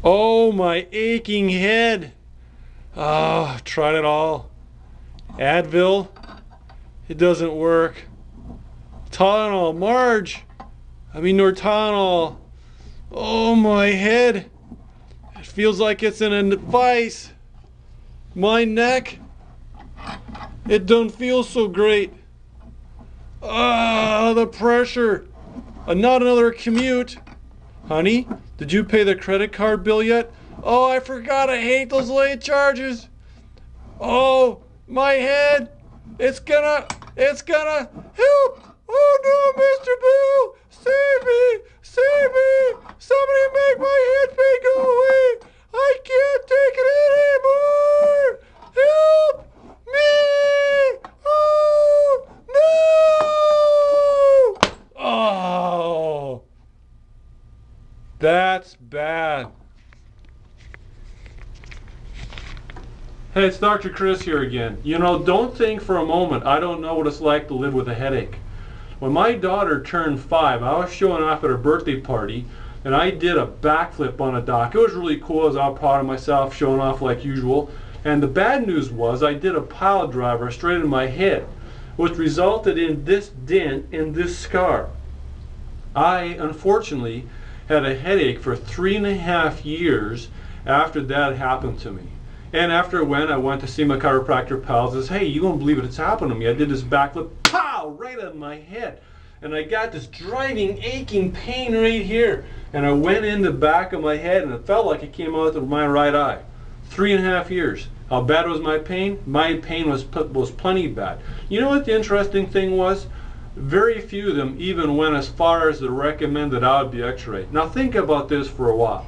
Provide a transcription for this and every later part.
Oh, my aching head. Oh, tried it all. Advil, it doesn't work. Tylenol, Marge. Nortanol. Oh, my head. It feels like it's in a vice. My neck, it don't feel so great. Ah, the pressure. Not another commute. Honey, did you pay the credit card bill yet? Oh, I forgot. I hate those late charges. Oh, my head. It's gonna help. Oh no, Mr. Boo. Save me. Save me. Somebody make my head pain go away. I can't take it anymore. Help me. Oh, no. Oh. That's bad. Hey, it's Dr. Kriss here again. Don't think for a moment I don't know what it's like to live with a headache. When my daughter turned 5, I was showing off at her birthday party, and I did a backflip on a dock. It was really cool. I was all proud of myself, showing off like usual. And the bad news was I did a pile driver straight in my head, which resulted in this dent and this scar. I, unfortunately, had a headache for 3.5 years after that happened to me. And after I went to see my chiropractor pals and said, hey, you won't believe it, it's happened to me. I did this backflip, pow, right on my head. And I got this driving, aching pain right here. And I went in the back of my head and it felt like it came out of my right eye. 3.5 years. How bad was my pain? My pain was plenty bad. You know what the interesting thing was? Very few of them even went as far as to recommend that I would be x-rayed. Now think about this for a while.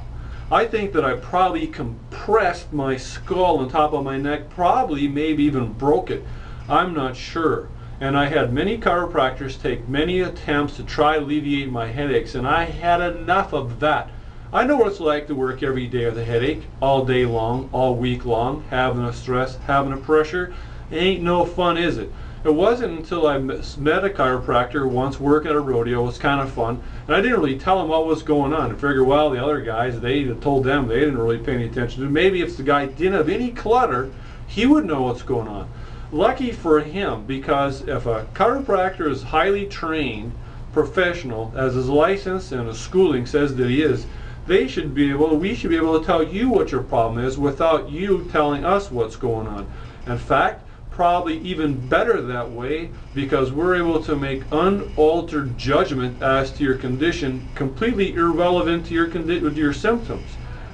I think that I probably compressed my skull on top of my neck, probably maybe even broke it. I'm not sure. And I had many chiropractors take many attempts to try to alleviate my headaches, and I had enough of that. I know what it's like to work every day with a headache, all day long, all week long, having a stress, having a pressure. It ain't no fun, is it? It wasn't until I met a chiropractor once working at a rodeo. It was kind of fun, and I didn't really tell him what was going on. I figured, well, the other guys, they told them they didn't really pay any attention to it. Maybe if the guy didn't have any clutter, he would know what's going on. Lucky for him, because if a chiropractor is highly trained, professional, as his license and his schooling says that he is, we should be able to tell you what your problem is without you telling us what's going on. In fact, probably even better that way, because we're able to make unaltered judgment as to your condition, completely irrelevant to your symptoms.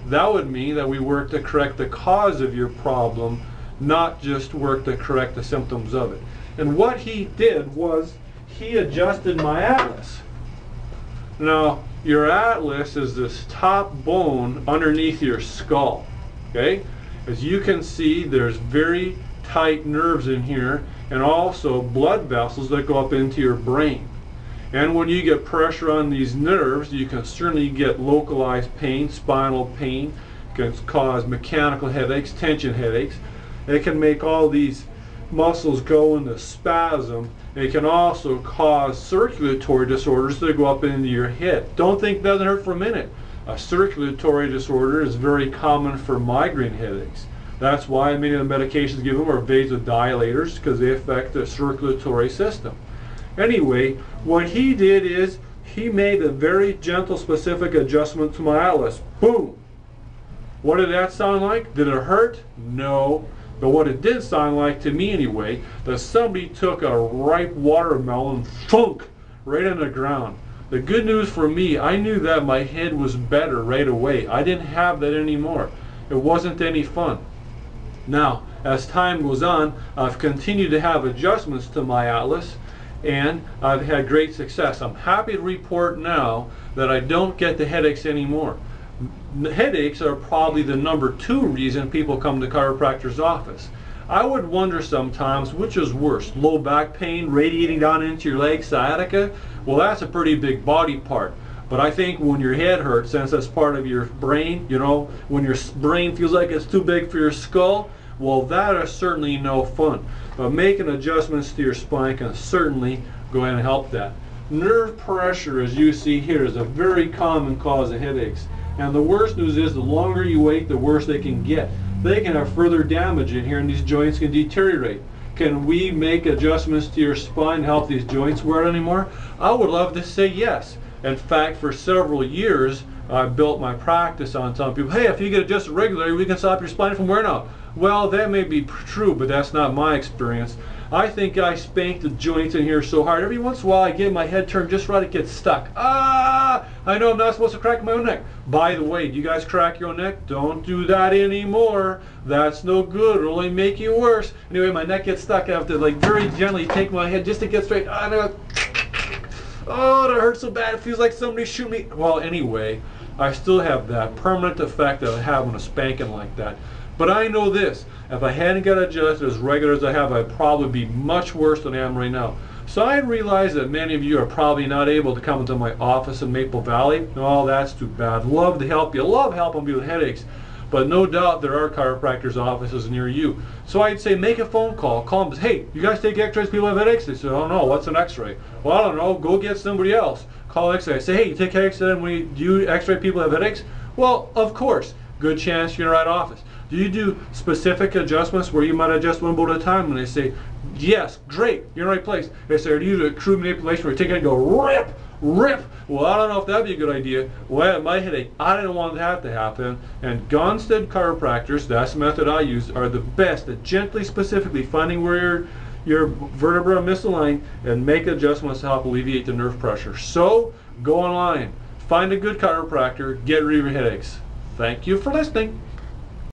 That would mean that we work to correct the cause of your problem, not just work to correct the symptoms of it. And what he did was he adjusted my atlas. Now, your atlas is this top bone underneath your skull. Okay? As you can see, there's very tight nerves in here, and also blood vessels that go up into your brain. And when you get pressure on these nerves, you can certainly get localized pain, spinal pain. It can cause mechanical headaches, tension headaches. It can make all these muscles go into spasm. It can also cause circulatory disorders that go up into your head. Don't think it doesn't hurt for a minute. A circulatory disorder is very common for migraine headaches. That's why many of the medications given are vasodilators, because they affect the circulatory system. Anyway, what he did is he made a very gentle, specific adjustment to my atlas. Boom! What did that sound like? Did it hurt? No. But what it did sound like, to me anyway, that somebody took a ripe watermelon, thunk, right on the ground. The good news for me, I knew that my head was better right away. I didn't have that anymore. It wasn't any fun. Now, as time goes on, I've continued to have adjustments to my atlas, and I've had great success. I'm happy to report now that I don't get the headaches anymore. Headaches are probably the #2 reason people come to chiropractor's office. I would wonder sometimes which is worse, low back pain radiating down into your leg, sciatica. Well, that's a pretty big body part. But I think when your head hurts, since that's part of your brain, when your brain feels like it's too big for your skull, well, that is certainly no fun. But making adjustments to your spine can certainly go ahead and help that. Nerve pressure, as you see here, is a very common cause of headaches. And the worst news is the longer you wait, the worse they can get. They can have further damage in here and these joints can deteriorate. Can we make adjustments to your spine to help these joints wear out anymore? I would love to say yes. In fact, for several years, I built my practice on telling people, hey, if you get adjusted regularly, we can stop your spine from wearing out. Well, that may be true, but that's not my experience. I think I spank the joints in here so hard. Every once in a while, I get my head turned just right, it gets stuck. Ah! I know I'm not supposed to crack my own neck. By the way, do you guys crack your own neck? Don't do that anymore. That's no good. It'll only make you worse. Anyway, my neck gets stuck. I have to like very gently take my head just to get straight. Ah, no. Oh, that hurts so bad. It feels like somebody shoot me. Well, anyway, I still have that permanent effect that I have when a spanking like that. But I know this, if I hadn't got adjusted as regular as I have, I'd probably be much worse than I am right now. So I realize that many of you are probably not able to come into my office in Maple Valley. Oh, that's too bad. Love to help you. Love helping you with headaches. But no doubt there are chiropractors' offices near you. So I'd say make a phone call. Call them and say, hey, you guys take x-rays, people have headaches? They say, oh no, what's an x-ray? Well, I don't know, go get somebody else. Call x-ray. Say, hey, you take x-ray and when you do x-ray people have headaches? Well, of course. Good chance you're in the right office. Do you do specific adjustments where you might adjust one bone at a time? And they say, yes, great, you're in the right place. They say, do you do true manipulation where you take it and go rip, rip? Well, I don't know if that'd be a good idea. Well, my headache, I didn't want that to happen. And Gonstead chiropractors, that's the method I use, are the best at gently, specifically finding where your vertebra are misaligned and make adjustments to help alleviate the nerve pressure. So, go online, find a good chiropractor, get rid of your headaches. Thank you for listening.